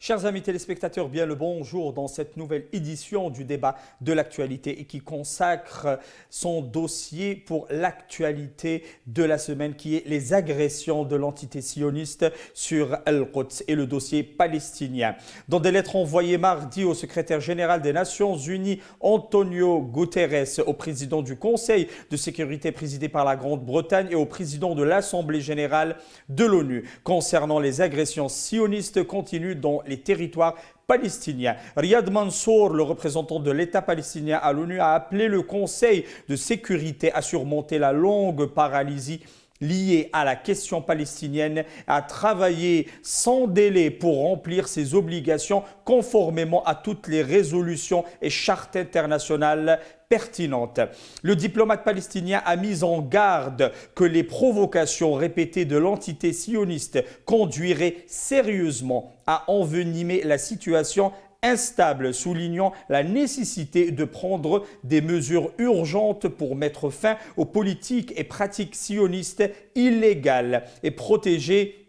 Chers amis téléspectateurs, bien le bonjour dans cette nouvelle édition du débat de l'actualité et qui consacre son dossier pour l'actualité de la semaine qui est les agressions de l'entité sioniste sur Al-Quds et le dossier palestinien. Dans des lettres envoyées mardi au secrétaire général des Nations Unies, Antonio Guterres, au président du Conseil de sécurité présidé par la Grande-Bretagne et au président de l'Assemblée générale de l'ONU concernant les agressions sionistes continues dans les territoires palestiniens. Riyad Mansour, le représentant de l'État palestinien à l'ONU, a appelé le Conseil de sécurité à surmonter la longue paralysie liée à la question palestinienne, à travailler sans délai pour remplir ses obligations conformément à toutes les résolutions et chartes internationales pertinentes. Le diplomate palestinien a mis en garde que les provocations répétées de l'entité sioniste conduiraient sérieusement à envenimer la situation instable, soulignant la nécessité de prendre des mesures urgentes pour mettre fin aux politiques et pratiques sionistes illégales et protéger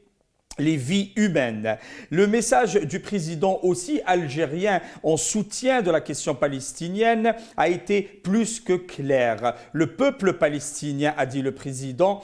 les vies humaines. Le message du président aussi algérien en soutien de la question palestinienne a été plus que clair. Le peuple palestinien, a dit le président,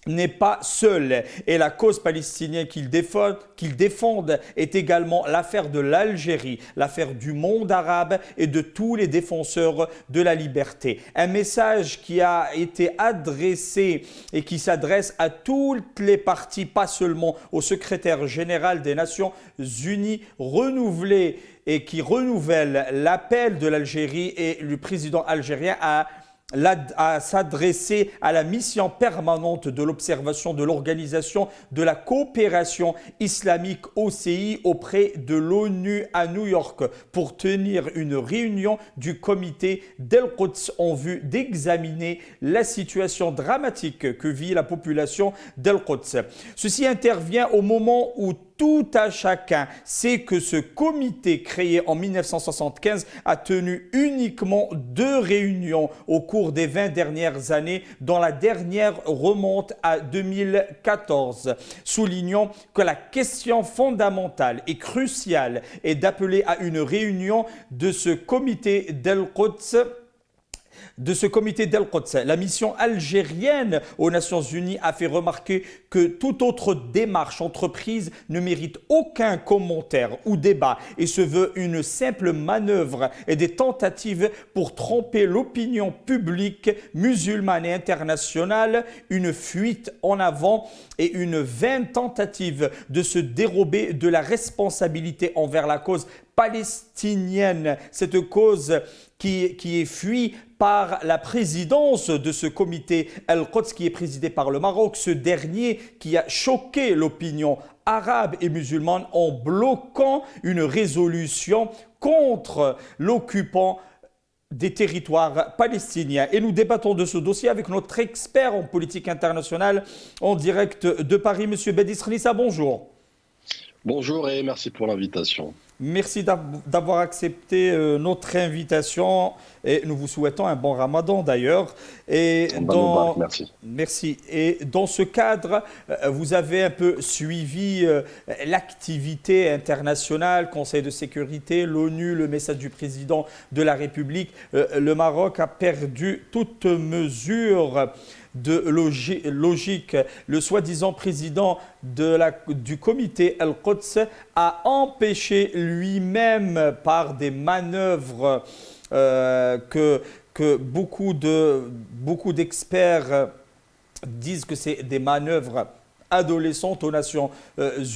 n'est pas seul et la cause palestinienne qu'il défende est également l'affaire de l'Algérie, l'affaire du monde arabe et de tous les défenseurs de la liberté. Un message qui a été adressé et qui s'adresse à toutes les parties, pas seulement au secrétaire général des Nations Unies, renouvelé et qui renouvelle l'appel de l'Algérie et le président algérien à s'adresser à la mission permanente de l'observation de l'Organisation de la coopération islamique OCI auprès de l'ONU à New York pour tenir une réunion du comité d'Al-Quds en vue d'examiner la situation dramatique que vit la population d'Al-Quds. Ceci intervient au moment où tout à chacun sait que ce comité créé en 1975 a tenu uniquement 2 réunions au cours des 20 dernières années, dont la dernière remonte à 2014. Soulignons que la question fondamentale et cruciale est d'appeler à une réunion de ce comité d'Al-Quds. La mission algérienne aux Nations Unies a fait remarquer que toute autre démarche entreprise ne mérite aucun commentaire ou débat et se veut une simple manœuvre et des tentatives pour tromper l'opinion publique musulmane et internationale, une fuite en avant et une vaine tentative de se dérober de la responsabilité envers la cause palestinienne, cette cause qui est fuie par la présidence de ce comité Al-Quds qui est présidé par le Maroc, ce dernier qui a choqué l'opinion arabe et musulmane en bloquant une résolution contre l'occupant des territoires palestiniens. Et nous débattons de ce dossier avec notre expert en politique internationale en direct de Paris, M. Bedis Khnissa. Bonjour. Bonjour et merci pour l'invitation. Merci d'avoir accepté notre invitation et nous vous souhaitons un bon Ramadan d'ailleurs. Merci. Merci. Et dans ce cadre, vous avez un peu suivi l'activité internationale, Conseil de sécurité, l'ONU, le message du président de la République. Le Maroc a perdu toute mesure de logique. Le soi-disant président du comité Al-Quds a empêché lui-même par des manœuvres que beaucoup d'experts disent que c'est des manœuvres adolescentes aux Nations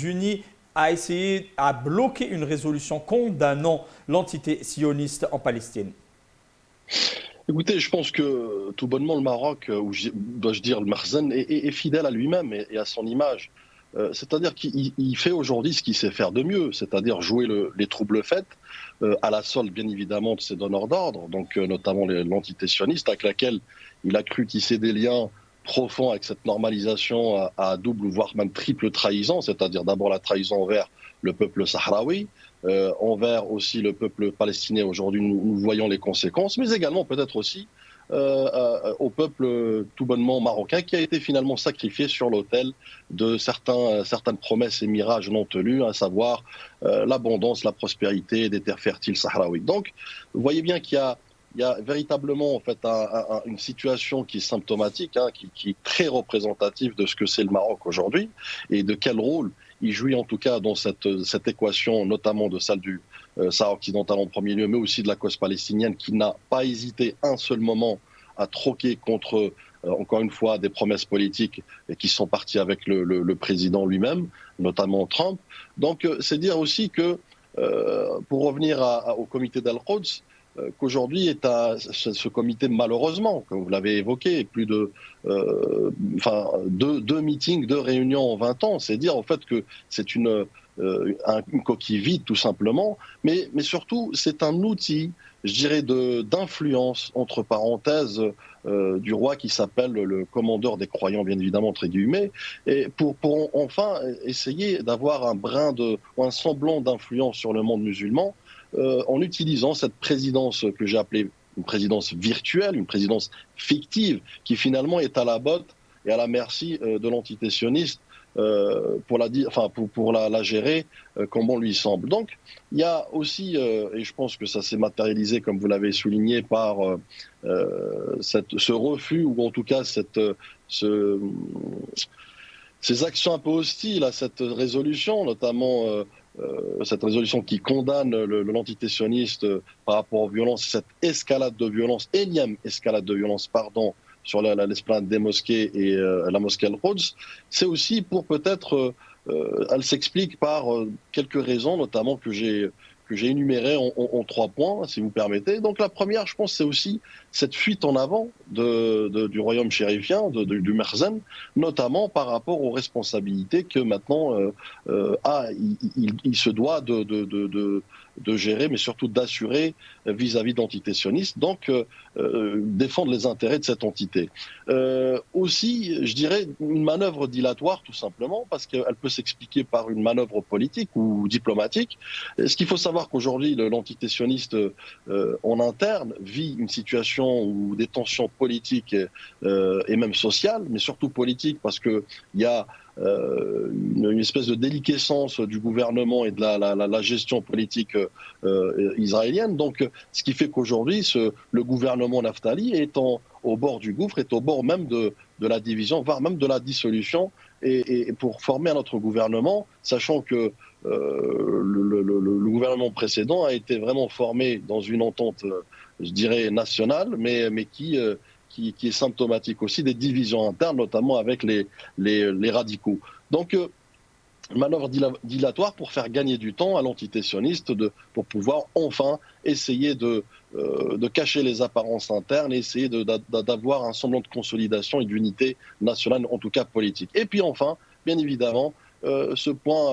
Unies, a essayé à bloquer une résolution condamnant l'entité sioniste en Palestine. Écoutez, je pense que tout bonnement le Maroc, ou dois-je dire le Makhzen, est fidèle à lui-même et à son image. C'est-à-dire qu'il fait aujourd'hui ce qu'il sait faire de mieux, c'est-à-dire jouer les troubles faits à la solde bien évidemment de ses donneurs d'ordre, donc notamment l'entité sioniste avec laquelle il a cru tisser des liens profonds avec cette normalisation à double voire même triple trahison, c'est-à-dire d'abord la trahison envers le peuple sahraoui, envers aussi le peuple palestinien. Aujourd'hui, nous voyons les conséquences, mais également peut-être aussi au peuple tout bonnement marocain qui a été finalement sacrifié sur l'autel de certaines promesses et mirages non tenus, à savoir l'abondance, la prospérité des terres fertiles sahraouies. Donc, vous voyez bien qu'il y a véritablement en fait une situation qui est symptomatique, hein, qui est très représentative de ce que c'est le Maroc aujourd'hui et de quel rôle il jouit en tout cas dans cette équation, notamment de celle du Sahara occidental en premier lieu, mais aussi de la cause palestinienne, qui n'a pas hésité un seul moment à troquer contre, encore une fois, des promesses politiques qui sont parties avec le président lui-même, notamment Trump. Donc c'est dire aussi que, pour revenir au comité d'Al-Quds, qu'aujourd'hui ce comité, malheureusement, comme vous l'avez évoqué, plus de deux meetings, 2 réunions en 20 ans, c'est dire en fait que c'est une coquille vide tout simplement, mais surtout c'est un outil, je dirais, d'influence, entre parenthèses, du roi qui s'appelle le commandeur des croyants, bien évidemment, entre guillemets, et pour enfin essayer d'avoir un brin ou un semblant d'influence sur le monde musulman, en utilisant cette présidence que j'ai appelée une présidence virtuelle, une présidence fictive, qui finalement est à la botte et à la merci de l'entité sioniste pour la gérer comme bon lui semble. Donc il y a aussi, et je pense que ça s'est matérialisé, comme vous l'avez souligné, par ce refus, ou en tout cas ces actions un peu hostiles à cette résolution, notamment cette résolution qui condamne l'entité sioniste par rapport aux violences, cette escalade de violence, énième escalade de violence, pardon, sur l'esplanade des mosquées et la mosquée Al-Quds. C'est aussi pour peut-être, elle s'explique par quelques raisons, notamment que j'ai énumérées en 3 points, si vous permettez. Donc la première, je pense, c'est aussi cette fuite en avant du royaume chérifien, du Merzen, notamment par rapport aux responsabilités que maintenant il se doit de gérer, mais surtout d'assurer vis-à-vis de l'entité sioniste, donc défendre les intérêts de cette entité. Aussi, je dirais, une manœuvre dilatoire, tout simplement, parce qu'elle peut s'expliquer par une manœuvre politique ou diplomatique. Ce qu'il faut savoir qu'aujourd'hui, l'entité sioniste en interne vit une situation où des tensions politiques et même sociales, mais surtout politiques, parce qu'il y a une espèce de déliquescence du gouvernement et de la gestion politique israélienne. Donc, ce qui fait qu'aujourd'hui, le gouvernement Naftali est au bord du gouffre, est au bord même de la division, voire même de la dissolution. Et pour former un autre gouvernement, sachant que le gouvernement précédent a été vraiment formé dans une entente, je dirais, nationale, mais qui est symptomatique aussi des divisions internes, notamment avec les radicaux. Donc, manœuvre dilatoire pour faire gagner du temps à l'entité sioniste, pour pouvoir enfin essayer de cacher les apparences internes et essayer d'avoir un semblant de consolidation et d'unité nationale, en tout cas politique. Et puis enfin, bien évidemment, ce point,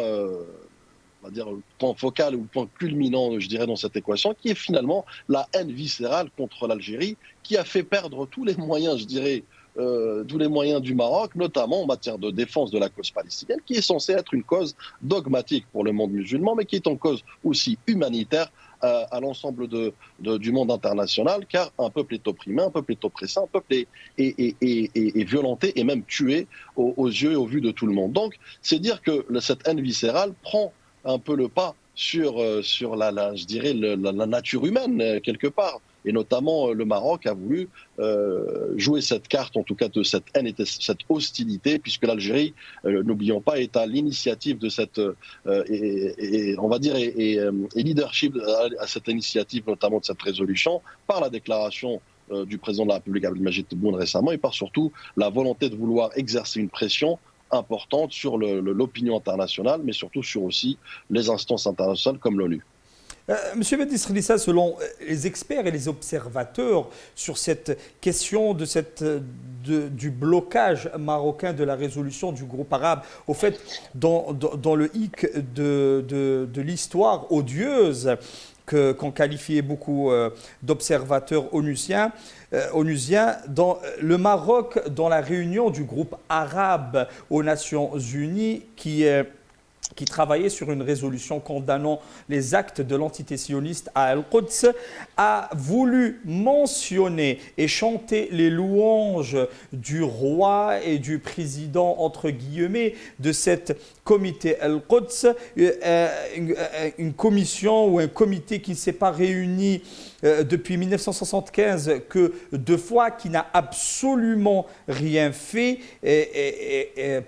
on va dire, le point focal ou le point culminant, je dirais, dans cette équation, qui est finalement la haine viscérale contre l'Algérie, qui a fait perdre tous les moyens, je dirais, tous les moyens du Maroc, notamment en matière de défense de la cause palestinienne, qui est censée être une cause dogmatique pour le monde musulman, mais qui est une cause aussi humanitaire à l'ensemble du monde international, car un peuple est opprimé, un peuple est oppressé, un peuple est violenté et même tué aux yeux et au vu de tout le monde. Donc, c'est dire que cette haine viscérale prend un peu le pas sur je dirais, la nature humaine, quelque part. Et notamment, le Maroc a voulu jouer cette carte, en tout cas de cette haine et de cette hostilité, puisque l'Algérie, n'oublions pas, est à l'initiative de cette, on va dire, et leadership à cette initiative, notamment de cette résolution, par la déclaration du président de la République, Abdelmadjid Tebboune, récemment, et par surtout la volonté de vouloir exercer une pression importante sur l'opinion internationale, mais surtout sur aussi les instances internationales comme l'ONU. Monsieur Bennesrissa, selon les experts et les observateurs sur cette question du blocage marocain de la résolution du groupe arabe, au fait, dans le hic de l'histoire odieuse qu'ont qualifié beaucoup d'observateurs onusiens, dans le Maroc, dans la réunion du groupe arabe aux Nations Unies, qui qui travaillait sur une résolution condamnant les actes de l'entité sioniste à Al-Quds, a voulu mentionner et chanter les louanges du roi et du président, entre guillemets, de cette comité Al-Quds, une commission ou un comité qui ne s'est pas réuni depuis 1975 que 2 fois, qui n'a absolument rien fait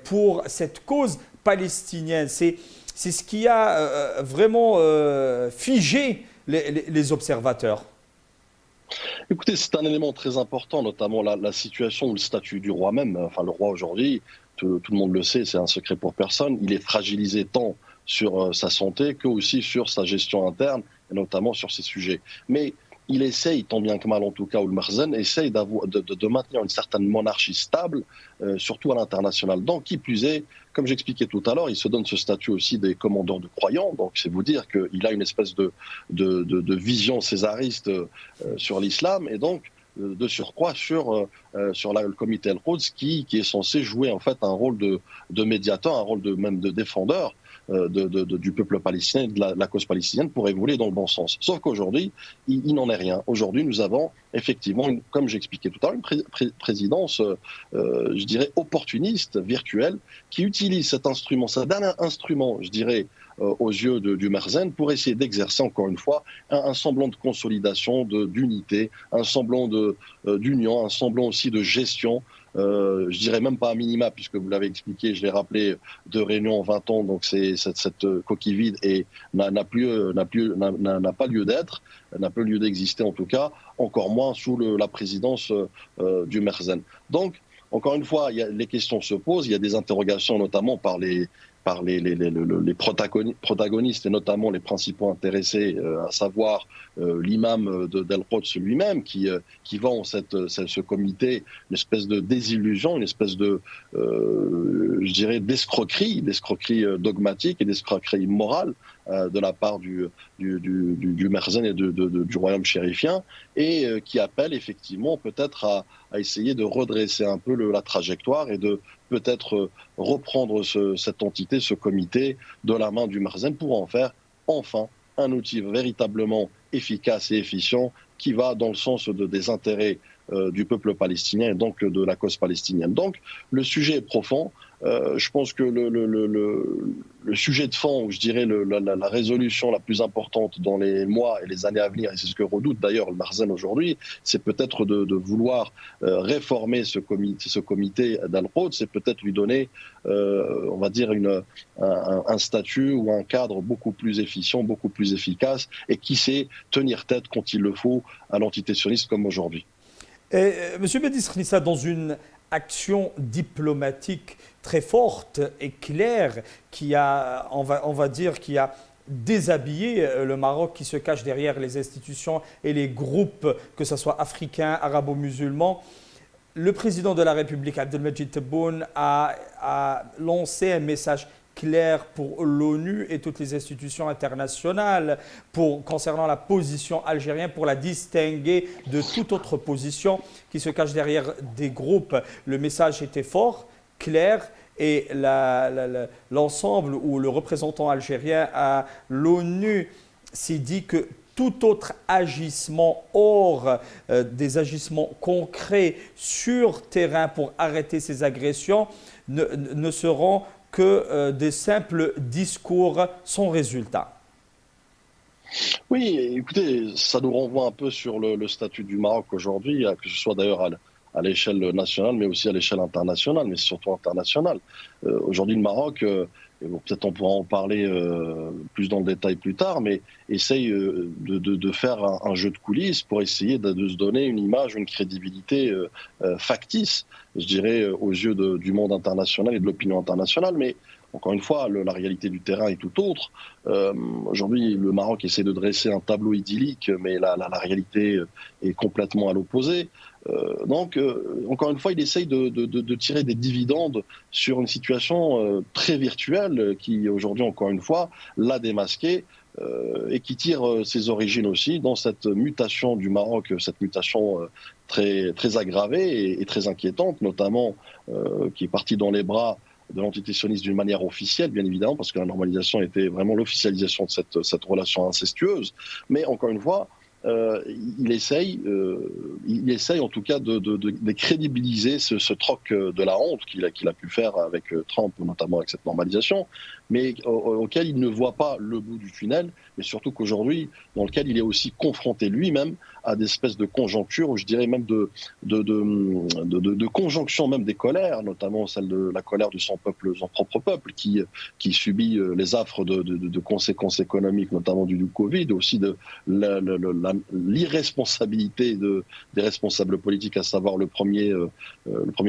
pour cette cause palestinienne. C'est ce qui a vraiment figé les observateurs. Écoutez, c'est un élément très important, notamment la situation ou le statut du roi même. Enfin, le roi aujourd'hui, tout le monde le sait, c'est un secret pour personne. Il est fragilisé tant sur sa santé que aussi sur sa gestion interne, et notamment sur ces sujets. Mais il essaye, tant bien que mal en tout cas, ou le Marzen essaye de maintenir une certaine monarchie stable, surtout à l'international. Donc, qui plus est, comme j'expliquais tout à l'heure, il se donne ce statut aussi des commandeurs de croyants. Donc, c'est vous dire qu'il a une espèce de vision césariste sur l'islam, et donc, de surcroît sur le comité Al-Quds qui est censé jouer en fait un rôle de médiateur, un rôle même de défendeur du peuple palestinien, de la cause palestinienne, pour évoluer dans le bon sens. Sauf qu'aujourd'hui, il n'en est rien. Aujourd'hui, nous avons effectivement, comme j'expliquais tout à l'heure, une présidence, je dirais, opportuniste, virtuelle, qui utilise cet instrument, ce dernier instrument, je dirais, aux yeux du Marzen, pour essayer d'exercer, encore une fois, un semblant de consolidation, d'unité, un semblant d'union, un semblant aussi de gestion. Je dirais même pas à minima, puisque vous l'avez expliqué, je l'ai rappelé, de réunions en 20 ans, donc c'est cette coquille vide et n'a pas lieu d'être, n'a pas lieu d'exister en tout cas, encore moins sous la présidence du Marzen. Donc, encore une fois, les questions se posent, il y a des interrogations notamment par les protagonistes et notamment les principaux intéressés, à savoir l'imam d'Al-Quds lui-même qui vend ce comité une espèce de désillusion, une espèce de, je dirais, d'escroquerie dogmatique et d'escroquerie morale de la part du Marzen et du royaume chérifien, et qui appelle effectivement peut-être à essayer de redresser un peu la trajectoire et de peut-être reprendre cette entité, ce comité, de la main du Marzen pour en faire enfin un outil véritablement efficace et efficient qui va dans le sens des intérêts du peuple palestinien et donc de la cause palestinienne. Donc le sujet est profond. Je pense que le sujet de fond, je dirais la résolution la plus importante dans les mois et les années à venir, et c'est ce que redoute d'ailleurs le Marzen aujourd'hui, c'est peut-être de vouloir réformer ce comité d'Al-Quds, c'est peut-être lui donner, on va dire, un statut ou un cadre beaucoup plus efficient, beaucoup plus efficace, et qui sait tenir tête quand il le faut à l'entité sioniste comme aujourd'hui. Monsieur Bédis Khnissa, dans une action diplomatique très forte et claire qui a, on va dire, qui a déshabillé le Maroc, qui se cache derrière les institutions et les groupes, que ce soit africains, arabo-musulmans, le président de la République, Abdelmajid Tebboune, a lancé un message clair pour l'ONU et toutes les institutions internationales concernant la position algérienne, pour la distinguer de toute autre position qui se cache derrière des groupes. Le message était fort, clair, et l'ensemble ou le représentant algérien à l'ONU s'est dit que tout autre agissement hors des agissements concrets sur terrain pour arrêter ces agressions ne seront que des simples discours sans résultat. Oui, écoutez, ça nous renvoie un peu sur le statut du Maroc aujourd'hui, que ce soit d'ailleurs à l'échelle nationale, mais aussi à l'échelle internationale, mais surtout internationale. Aujourd'hui, le Maroc, et bon, peut-être on pourra en parler plus dans le détail plus tard, mais essaye de faire un jeu de coulisses pour essayer de se donner une image, une crédibilité factice, je dirais, aux yeux du monde international et de l'opinion internationale. Mais encore une fois, la réalité du terrain est tout autre. Aujourd'hui, le Maroc essaie de dresser un tableau idyllique, mais la réalité est complètement à l'opposé. Donc, encore une fois, il essaye de tirer des dividendes sur une situation très virtuelle qui, aujourd'hui, encore une fois, l'a démasqué et qui tire ses origines aussi dans cette mutation du Maroc, cette mutation très, très aggravée et très inquiétante, notamment qui est partie dans les bras de l'entité sioniste d'une manière officielle, bien évidemment, parce que la normalisation était vraiment l'officialisation de cette relation incestueuse. Mais encore une fois, il essaye en tout cas de crédibiliser ce troc de la honte qu'il a pu faire avec Trump, notamment avec cette normalisation, mais auquel il ne voit pas le bout du tunnel, et surtout qu'aujourd'hui, dans lequel il est aussi confronté lui-même à des espèces de conjonctures, ou je dirais même de conjonction même des colères, notamment celle de la colère de son propre peuple, qui subit les affres de conséquences économiques, notamment du Covid, aussi de l'irresponsabilité des responsables politiques, à savoir le premier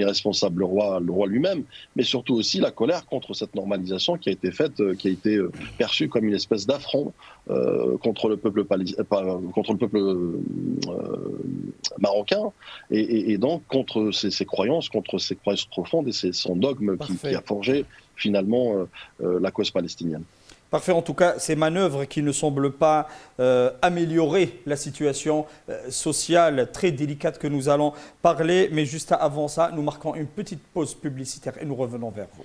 responsable, le roi lui-même, mais surtout aussi la colère contre cette normalisation qui a été faite, qui a été perçue comme une espèce d'affront contre le peuple marocain, et donc contre ses croyances profondes et son dogme qui a forgé finalement la cause palestinienne. Parfait. En tout cas, ces manœuvres qui ne semblent pas améliorer la situation sociale très délicate que nous allons parler. Mais juste avant ça, nous marquons une petite pause publicitaire et nous revenons vers vous.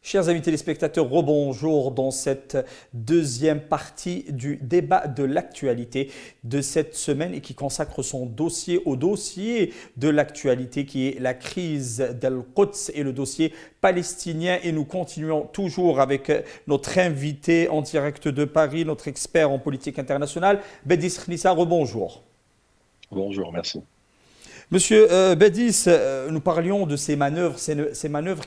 Chers amis téléspectateurs, rebonjour dans cette deuxième partie du débat de l'actualité de cette semaine et qui consacre son dossier au dossier de l'actualité qui est la crise d'Al-Quds et le dossier palestinien. Et nous continuons toujours avec notre invité en direct de Paris, notre expert en politique internationale, Bédis Khnissa. Rebonjour. Bonjour, merci. Monsieur Bédis, nous parlions de ces manœuvres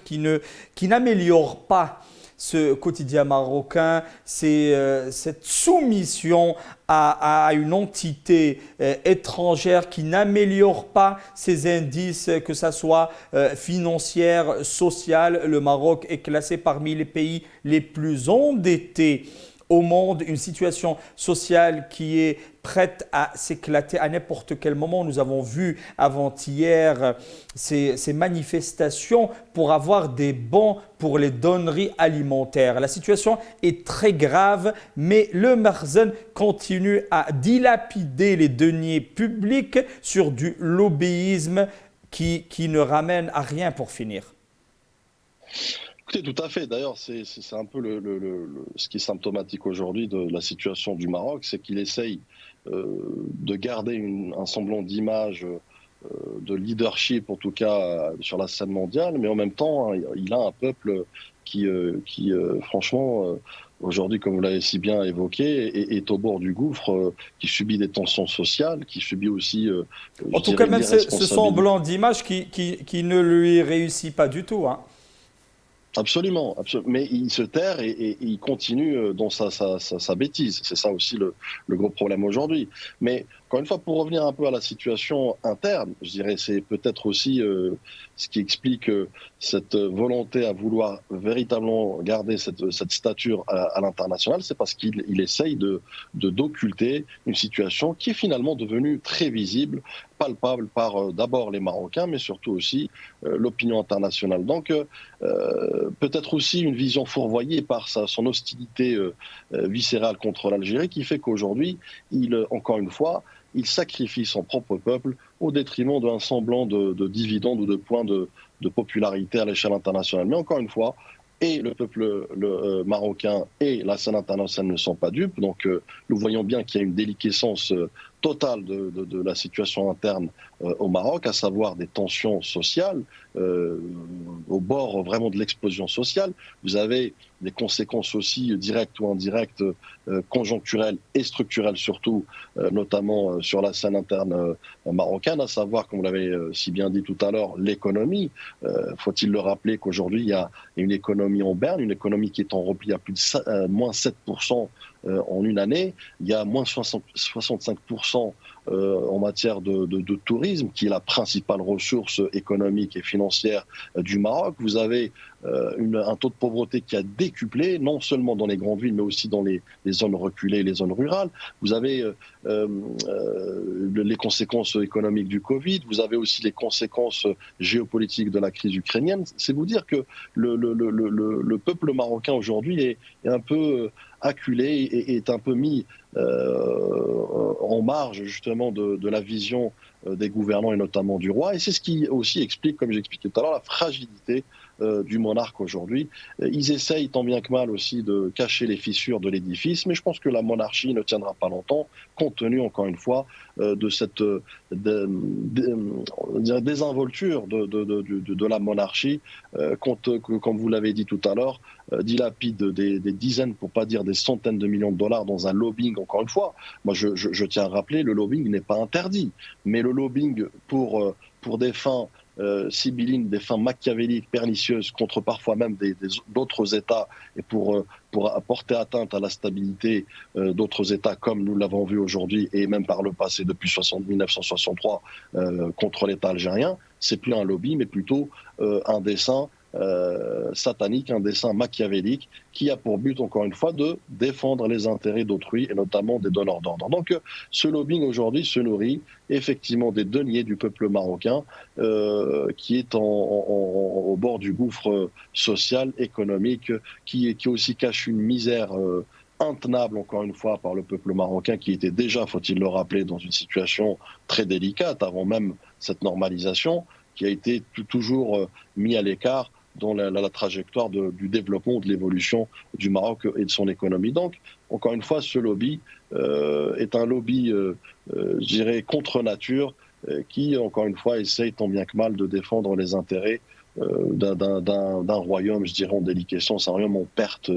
qui n'améliorent pas ce quotidien marocain, cette soumission à une entité étrangère qui n'améliore pas ces indices, que ce soit financière, sociale. Le Maroc est classé parmi les pays les plus endettés au monde, une situation sociale qui est prête à s'éclater à n'importe quel moment. Nous avons vu avant-hier ces manifestations pour avoir des bons pour les donneries alimentaires. La situation est très grave, mais le Marzen continue à dilapider les deniers publics sur du lobbyisme qui ne ramène à rien pour finir. Écoutez, tout à fait. D'ailleurs, c'est un peu ce qui est symptomatique aujourd'hui de la situation du Maroc, c'est qu'il essaye de garder un semblant d'image de leadership, en tout cas sur la scène mondiale, mais en même temps, il a un peuple qui franchement, aujourd'hui, comme vous l'avez si bien évoqué, est au bord du gouffre, qui subit des tensions sociales, qui subit aussi... en tout cas, même ce semblant d'image qui ne lui réussit pas du tout, hein. Absolument, mais il se terre et il continue dans sa bêtise. C'est ça aussi le gros problème aujourd'hui. Mais encore une fois, pour revenir un peu à la situation interne, je dirais c'est peut-être aussi ce qui explique cette volonté à vouloir véritablement garder cette stature à l'international, c'est parce qu'il essaye d'occulter une situation qui est finalement devenue très visible, palpable par d'abord les Marocains, mais surtout aussi l'opinion internationale. Donc peut-être aussi une vision fourvoyée par son hostilité viscérale contre l'Algérie qui fait qu'aujourd'hui, encore une fois, il sacrifie son propre peuple au détriment d'un semblant de dividendes ou de points de popularité à l'échelle internationale. Mais encore une fois, et le peuple marocain et la scène internationale ne sont pas dupes. Donc nous voyons bien qu'il y a une déliquescence totale de la situation interne au Maroc, à savoir des tensions sociales au bord vraiment de l'explosion sociale. Vous avez des conséquences aussi directes ou indirectes, conjoncturelles et structurelles surtout, notamment sur la scène interne marocaine, à savoir, comme vous l'avez si bien dit tout à l'heure, l'économie. Faut-il le rappeler qu'aujourd'hui, il y a une économie en berne, une économie qui est en repli à plus de moins 7% en une année. Il y a moins 65% en matière de tourisme, qui est la principale ressource économique et financière du Maroc. Vous avez un taux de pauvreté qui a décuplé, non seulement dans les grandes villes, mais aussi dans les zones reculées, les zones rurales. Vous avez les conséquences économiques du Covid. Vous avez aussi les conséquences géopolitiques de la crise ukrainienne. C'est vous dire que le peuple marocain aujourd'hui est un peu acculé et est un peu mis en marge justement justement de la vision des gouvernants et notamment du roi. Et c'est ce qui aussi explique, comme j'expliquais tout à l'heure, la fragilité du monarque aujourd'hui. Ils essayent tant bien que mal aussi de cacher les fissures de l'édifice, mais je pense que la monarchie ne tiendra pas longtemps, compte tenu, encore une fois, de cette désinvolture de la monarchie, comme vous l'avez dit tout à l'heure, dilapide des dizaines, pour pas dire des centaines de millions de dollars dans un lobbying, encore une fois. Moi, je tiens à rappeler, le lobbying n'est pas interdit, mais le lobbying pour des fins sibyllines, des fins machiavéliques, pernicieuses, contre parfois même d'autres États, et pour porter atteinte à la stabilité d'autres États, comme nous l'avons vu aujourd'hui, et même par le passé depuis 1963 contre l'État algérien, c'est plus un lobby, mais plutôt un dessein satanique, un dessein machiavélique qui a pour but, encore une fois, de défendre les intérêts d'autrui et notamment des donneurs d'ordre. Donc ce lobbying aujourd'hui se nourrit effectivement des deniers du peuple marocain qui est au bord du gouffre social, économique, qui aussi cache une misère intenable, encore une fois, par le peuple marocain qui était déjà, faut-il le rappeler, dans une situation très délicate avant même cette normalisation, qui a été toujours mis à l'écart dans la trajectoire du développement ou de l'évolution du Maroc et de son économie. Donc, encore une fois, ce lobby est un lobby, je dirais, contre nature, qui, encore une fois, essaye tant bien que mal de défendre les intérêts d'un royaume, je dirais, en déliquescence, un royaume en perte,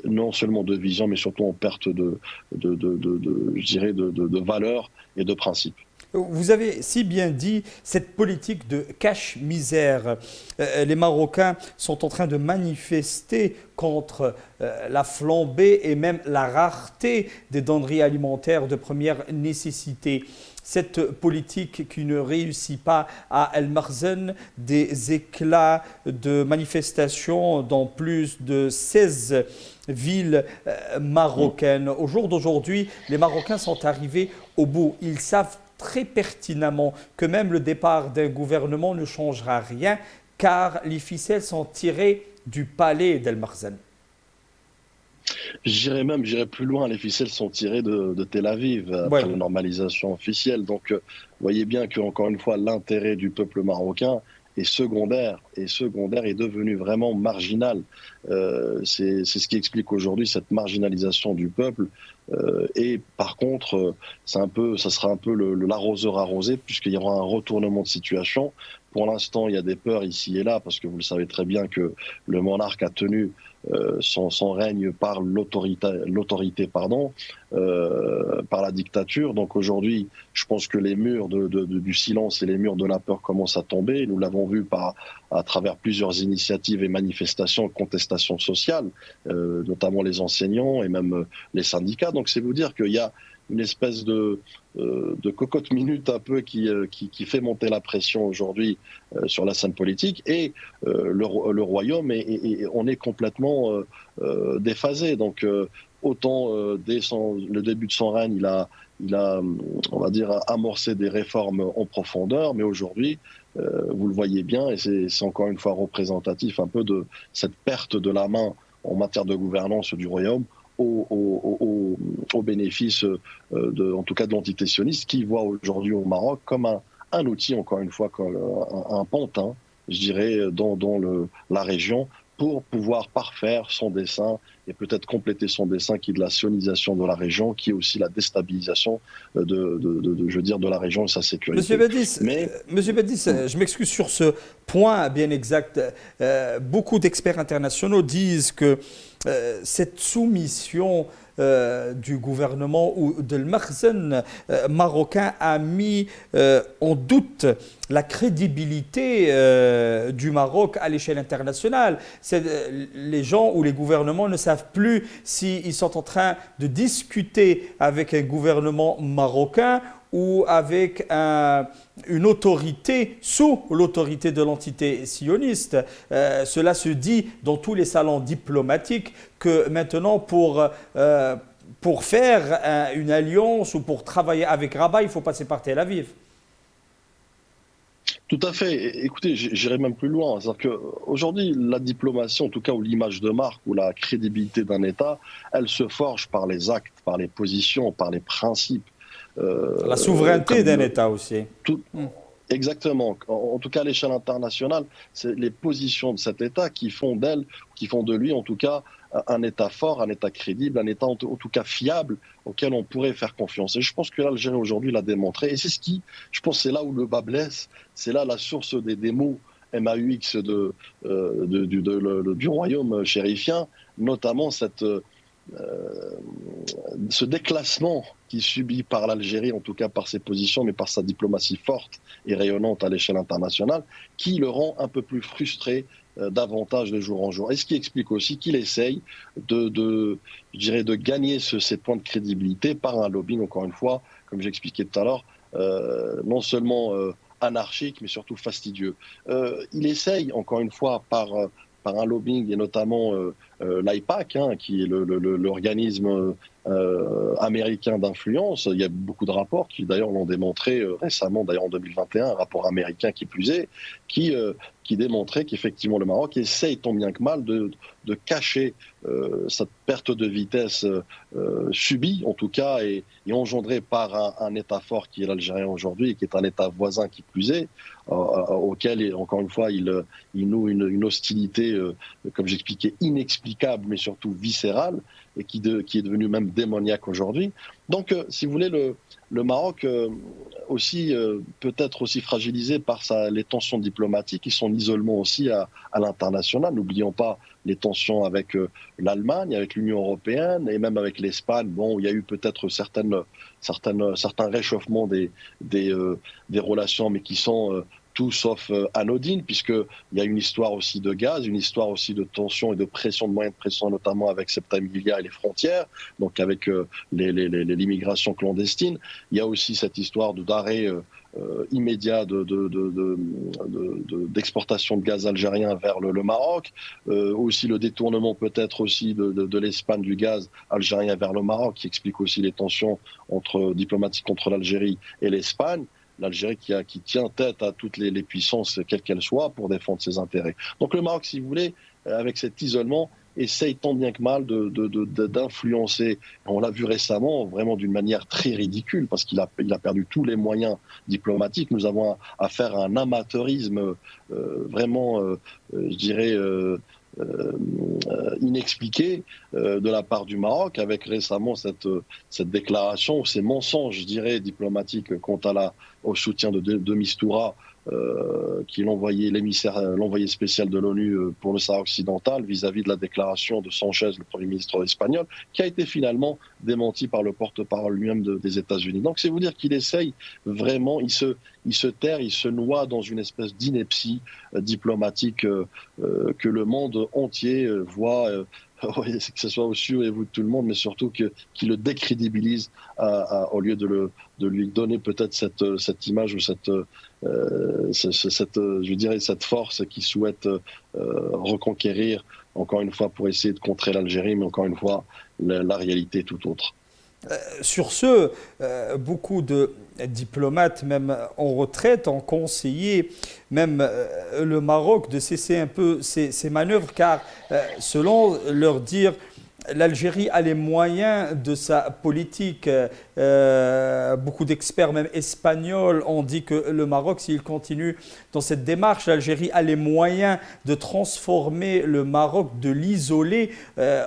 non seulement de vision, mais surtout en perte je dirais, de valeurs et de principes. Vous avez si bien dit cette politique de cache-misère. Les Marocains sont en train de manifester contre la flambée et même la rareté des denrées alimentaires de première nécessité. Cette politique qui ne réussit pas à El Marzane, des éclats de manifestations dans plus de 16 villes marocaines. Au jour d'aujourd'hui, les Marocains sont arrivés au bout. Ils savent très pertinemment que même le départ d'un gouvernement ne changera rien, car les ficelles sont tirées du palais d'El Marzane. J'irais plus loin, les ficelles sont tirées de Tel Aviv après Ouais. la normalisation officielle. Donc, vous voyez bien que, encore une fois, l'intérêt du peuple marocain est secondaire, est devenu vraiment marginal. C'est ce qui explique aujourd'hui cette marginalisation du peuple. Et par contre, ça sera un peu l'arroseur arrosé, puisqu'il y aura un retournement de situation. Pour l'instant, il y a des peurs ici et là, parce que vous le savez très bien que le monarque a tenu son règne par l'autorité, par la dictature. Donc aujourd'hui, je pense que les murs du silence et les murs de la peur commencent à tomber. Nous l'avons vu à travers plusieurs initiatives et manifestations, contestations sociales, notamment les enseignants et même les syndicats. Donc c'est vous dire qu'il y a une espèce de cocotte minute un peu qui fait monter la pression aujourd'hui sur la scène politique, et le royaume on est complètement déphasé. Donc autant dès le début de son règne, il a, on va dire, amorcé des réformes en profondeur, mais aujourd'hui, vous le voyez bien, et c'est encore une fois représentatif un peu de cette perte de la main en matière de gouvernance du royaume, au bénéfice en tout cas de l'entité sioniste, qui voit aujourd'hui au Maroc comme un outil, encore une fois, comme un pantin, je dirais, dans la région, pour pouvoir parfaire son dessein et peut-être compléter son dessein, qui est de la sionisation de la région, qui est aussi la déstabilisation je veux dire, de la région et sa sécurité. Monsieur Badis, je m'excuse sur ce point bien exact. Beaucoup d'experts internationaux disent que cette soumission du gouvernement ou de Marzane marocain a mis en doute la crédibilité du Maroc à l'échelle internationale. Les gens ou les gouvernements ne savent plus s'ils sont en train de discuter avec un gouvernement marocain ou avec une autorité sous l'autorité de l'entité sioniste. Cela se dit dans tous les salons diplomatiques que maintenant pour faire une alliance ou pour travailler avec Rabat, il faut passer par Tel Aviv. Tout à fait. Écoutez, j'irai même plus loin. C'est-à-dire qu'aujourd'hui, la diplomatie, en tout cas, ou l'image de marque, ou la crédibilité d'un État, elle se forge par les actes, par les positions, par les principes. La souveraineté d'un État aussi. Tout, exactement. En tout cas, à l'échelle internationale, c'est les positions de cet État qui font de lui, en tout cas, un État fort, un État crédible, un État en tout cas fiable, auquel on pourrait faire confiance. Et je pense que l'Algérie aujourd'hui l'a démontré. Et c'est je pense, c'est là où le bas blesse. C'est là la source des mots MAUX du royaume chérifien, notamment ce déclassement qui est subi par l'Algérie, en tout cas par ses positions, mais par sa diplomatie forte et rayonnante à l'échelle internationale, qui le rend un peu plus frustré davantage de jour en jour. Et ce qui explique aussi qu'il essaye je dirais, de gagner ces points de crédibilité par un lobbying, encore une fois, comme j'expliquais tout à l'heure, non seulement anarchique, mais surtout fastidieux. Il essaye, encore une fois, par un lobbying, et notamment l'AIPAC, qui est l'organisme américain d'influence. Il y a beaucoup de rapports qui d'ailleurs l'ont démontré récemment, d'ailleurs en 2021, un rapport américain qui plus est, qui démontrait qu'effectivement le Maroc essaye tant bien que mal de cacher cette perte de vitesse subie, en tout cas, et engendrée par un État fort qui est l'Algérien aujourd'hui, et qui est un État voisin qui plus est, auquel, encore une fois, il noue une hostilité, comme j'expliquais, inexplicable, mais surtout viscérale, et qui est devenue même démoniaque aujourd'hui. Donc, si vous voulez, le Maroc aussi peut-être aussi fragilisé par les tensions diplomatiques et son isolement aussi à l'international. N'oublions pas les tensions avec l'Allemagne, avec l'Union européenne et même avec l'Espagne. Bon, il y a eu peut-être certains réchauffements des relations, mais qui sont tout sauf anodine, puisqu'il y a une histoire aussi de gaz, une histoire aussi de tension et de pression, de moyens de pression, notamment avec Ceuta et Melilla et les frontières, donc avec l'immigration clandestine. Il y a aussi cette histoire d'arrêt immédiat d'exportation de gaz algérien vers le Maroc, aussi le détournement peut-être aussi de l'Espagne du gaz algérien vers le Maroc, qui explique aussi les tensions diplomatiques entre l'Algérie et l'Espagne. L'Algérie qui tient tête à toutes les puissances, quelles qu'elles soient, pour défendre ses intérêts. Donc le Maroc, si vous voulez, avec cet isolement, essaye tant bien que mal d'influencer. On l'a vu récemment, vraiment d'une manière très ridicule, parce qu'il a perdu tous les moyens diplomatiques. Nous avons affaire à un amateurisme vraiment, je dirais, inexpliqué de la part du Maroc, avec récemment cette déclaration, ces mensonges, je dirais, diplomatiques quant au soutien de Mistura, qui est l'envoyé spécial de l'ONU pour le Sahara occidental, vis-à-vis de la déclaration de Sanchez, le Premier ministre espagnol, qui a été finalement démenti par le porte-parole lui-même des États-Unis. Donc c'est vous dire qu'il essaye vraiment, il se terre, il se noie dans une espèce d'ineptie diplomatique que le monde entier voit, que ce soit au su et vous de tout le monde, mais surtout qui le décrédibilise au lieu de lui donner peut-être cette image ou je dirais cette force qu'il souhaite reconquérir, encore une fois, pour essayer de contrer l'Algérie, mais encore une fois, la réalité est tout autre. Sur ce, beaucoup de diplomates, même en retraite, ont conseillé même le Maroc de cesser un peu ses manœuvres, car selon leur dire, l'Algérie a les moyens de sa politique. Beaucoup d'experts, même espagnols, ont dit que le Maroc, s'il continue dans cette démarche, l'Algérie a les moyens de transformer le Maroc, de l'isoler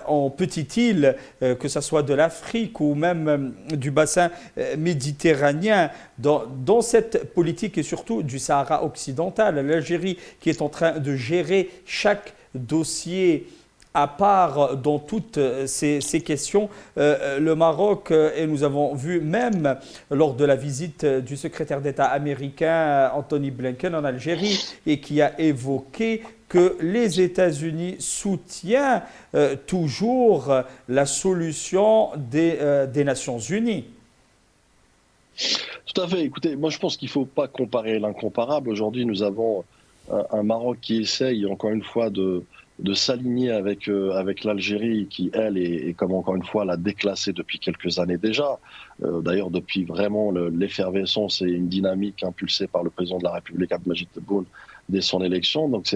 en petite île, que ce soit de l'Afrique ou même du bassin méditerranéen, dans cette politique et surtout du Sahara occidental. L'Algérie qui est en train de gérer chaque dossier à part dans toutes ces questions, le Maroc, et nous avons vu même lors de la visite du secrétaire d'État américain Anthony Blinken en Algérie, et qui a évoqué que les États-Unis soutiennent toujours la solution des Nations Unies. Tout à fait. Écoutez, moi je pense qu'il ne faut pas comparer l'incomparable. Aujourd'hui, nous avons un Maroc qui essaye, encore une fois, de s'aligner avec l'Algérie, qui, elle, est comme encore une fois, l'a déclassée depuis quelques années déjà. D'ailleurs, depuis vraiment l'effervescence et une dynamique impulsée par le président de la République, Abdelmadjid Tebboune, dès son élection. Donc,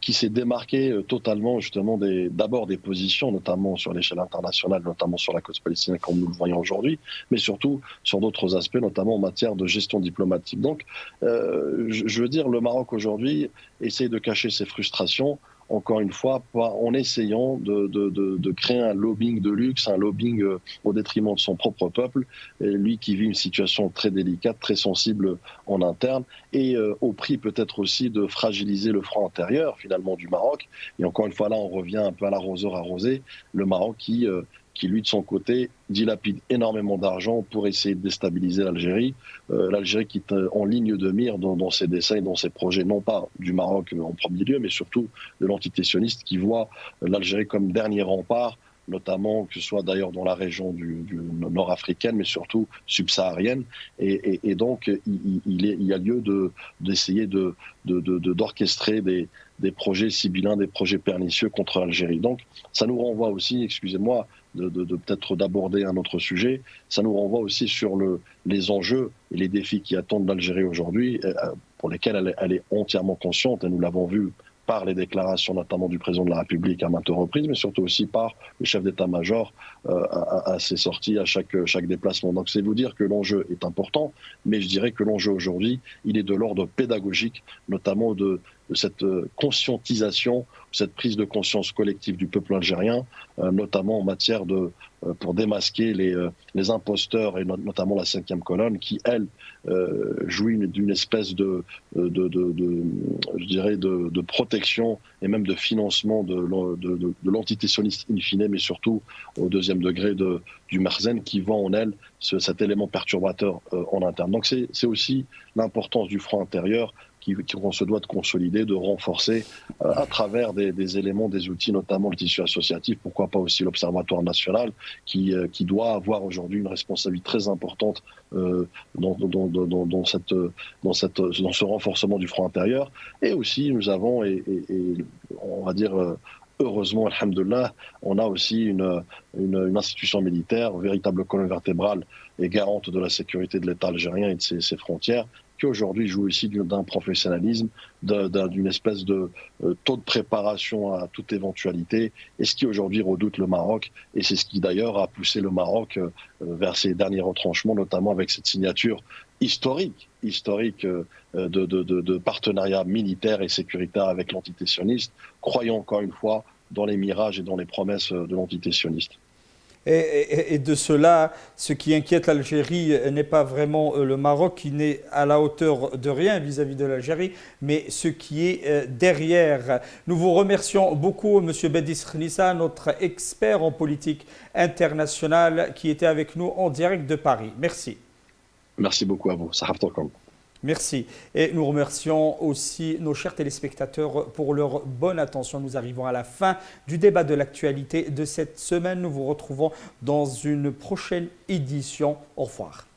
qui s'est démarqué totalement justement d'abord des positions, notamment sur l'échelle internationale, notamment sur la cause palestinienne comme nous le voyons aujourd'hui, mais surtout sur d'autres aspects, notamment en matière de gestion diplomatique. Donc, je veux dire, le Maroc aujourd'hui essaye de cacher ses frustrations, encore une fois, en essayant de créer un lobbying de luxe, un lobbying au détriment de son propre peuple, et lui qui vit une situation très délicate, très sensible en interne, et au prix peut-être aussi de fragiliser le front intérieur finalement du Maroc. Et encore une fois, là, on revient un peu à l'arroseur arrosé, le Maroc qui lui, de son côté, dilapide énormément d'argent pour essayer de déstabiliser l'Algérie. L'Algérie qui est en ligne de mire dans ses dessins et dans ses projets, non pas du Maroc en premier lieu, mais surtout de l'entité sioniste qui voit l'Algérie comme dernier rempart, notamment que ce soit d'ailleurs dans la région du nord-africaine, mais surtout subsaharienne. Et donc, il y a lieu d'essayer d'orchestrer des projets sibyllins, des projets pernicieux contre l'Algérie. Donc, ça nous renvoie aussi, excusez-moi, peut-être d'aborder un autre sujet, ça nous renvoie aussi sur les enjeux et les défis qui attendent l'Algérie aujourd'hui, pour lesquels elle est entièrement consciente, et nous l'avons vu par les déclarations notamment du président de la République à maintes reprises, mais surtout aussi par le chef d'état-major à ses sorties, à chaque déplacement. Donc c'est vous dire que l'enjeu est important, mais je dirais que l'enjeu aujourd'hui, il est de l'ordre pédagogique, notamment de cette conscientisation, cette prise de conscience collective du peuple algérien, notamment en matière pour démasquer les imposteurs et notamment la 5e colonne qui, elle, jouit d'une espèce de protection et même de financement de l'entité sioniste in fine, mais surtout au deuxième degré du Merzen qui voit en elle cet élément perturbateur en interne. Donc c'est aussi l'importance du front intérieur qu'on se doit de consolider, de renforcer à travers des éléments, des outils, notamment le tissu associatif, pourquoi pas aussi l'Observatoire national, qui doit avoir aujourd'hui une responsabilité très importante dans ce renforcement du front intérieur. Et aussi, nous avons, et on va dire, heureusement, alhamdoulilah, on a aussi une institution militaire, véritable colonne vertébrale et garante de la sécurité de l'État algérien et de ses frontières, qui aujourd'hui joue aussi d'un professionnalisme, d'une espèce de taux de préparation à toute éventualité, et ce qui aujourd'hui redoute le Maroc, et c'est ce qui d'ailleurs a poussé le Maroc vers ses derniers retranchements, notamment avec cette signature historique de partenariat militaire et sécuritaire avec l'entité sioniste, croyant encore une fois dans les mirages et dans les promesses de l'entité sioniste. Et de cela, ce qui inquiète l'Algérie n'est pas vraiment le Maroc qui n'est à la hauteur de rien vis-à-vis de l'Algérie, mais ce qui est derrière. Nous vous remercions beaucoup, M. Bedis Khnissa, notre expert en politique internationale qui était avec nous en direct de Paris. Merci. Merci beaucoup à vous. Sahaftokum. Merci. Et nous remercions aussi nos chers téléspectateurs pour leur bonne attention. Nous arrivons à la fin du débat de l'actualité de cette semaine. Nous vous retrouvons dans une prochaine édition. Au revoir.